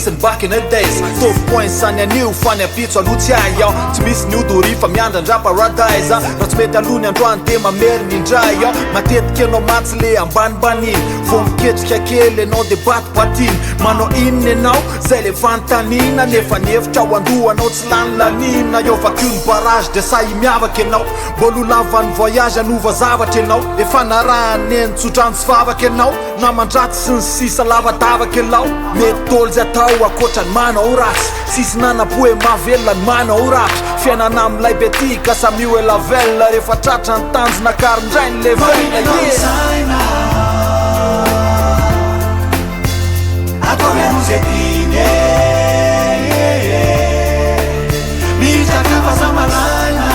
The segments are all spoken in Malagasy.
nisany back in the days tovy point sany anio fa ny apitso alotsy ay ao tsy misy ny odory fa miandrandra paradise raha tsy mety alony androany de mameriny indray ao matetika anao matsy le ambanibaniny vo miketrika kely anao de batibatiny manao inona anao zay le fantanina nefa nevitra ao andohanao tsy lany lanina eo vakiny barage de say miavaka anao mbolo lavany voyage anova zavatra anao efa narahany entsotrano tsy vavaka anao na mandraty sy ny sisa lavadavaka anao mety ôly zay atao akoatrany manao ratsy sisy nanapoe mahavelona ny manao ratsy fiainana amilay betika samio elavelona rehefa tratra ny tanjona karindray ny levelona Atoremuzedine Mitakafa zamalaina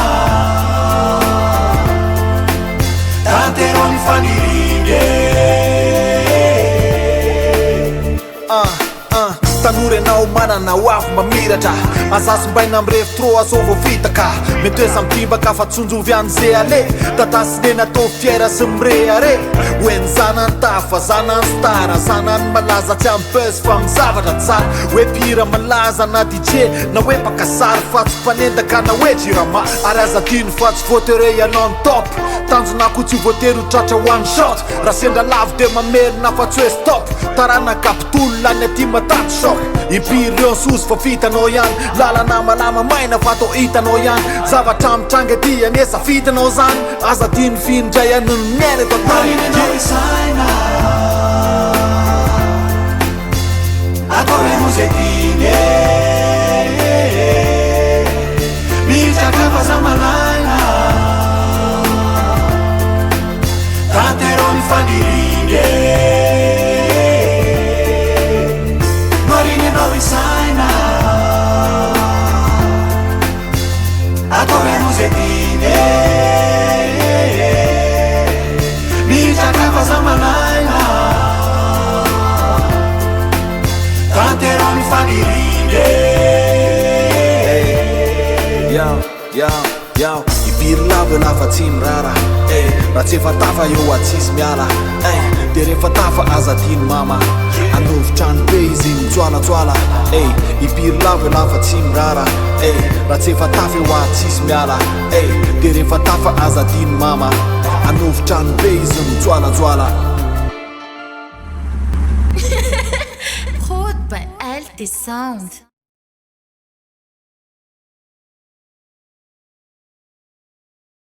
Tanteroni fanirinde Tanora anao manana ho avy mamiratra azasom-baina amrevitro azovo vitaka mety hoe samitimbaka fa tsonjovy an'zay ale tatasine natao fiaira sy mireare hoe ny zanany tafa zanany stara zanany malaza tsy ampesy fa mizavatra tsara hoe pira malaza na DJ na hoe pakasary fa tsy mpanendaka na hoe jirama ary azadiny fa tsy voatere ianao ny top tanjonako tsy voatery ho tratra one shot raha sendra lavo de mamerina fa tsy hoe stop tarana kapitolo any aty mataty shok impiry reo nsosy fa fitanao ihany lalana malama maina fa atao hitanao ihany zavatra mitranga ty anesa fitanao zany azadiny findray anony miaina eto Marinenao isaina Atoremuzedine Mitakafa zamalaina Tanteroni fanirinde Marinenao isaina Atoremuzedine Mitakafa zamalaina Tanteroni fanirinde Yo, impiry lavo lafa tsy mirara raha tsy efa tafa eo atsisy miala de rehefa tafa azadiny mama anovitrany be izy mitsoalatsoala impiry lavo lafa tsy mirara raha tsy efa tafa eo atsisy miala de rehefa tafa azadiny mama anovitrany be izy mitsoalatsoala Prod by Alt et Sound.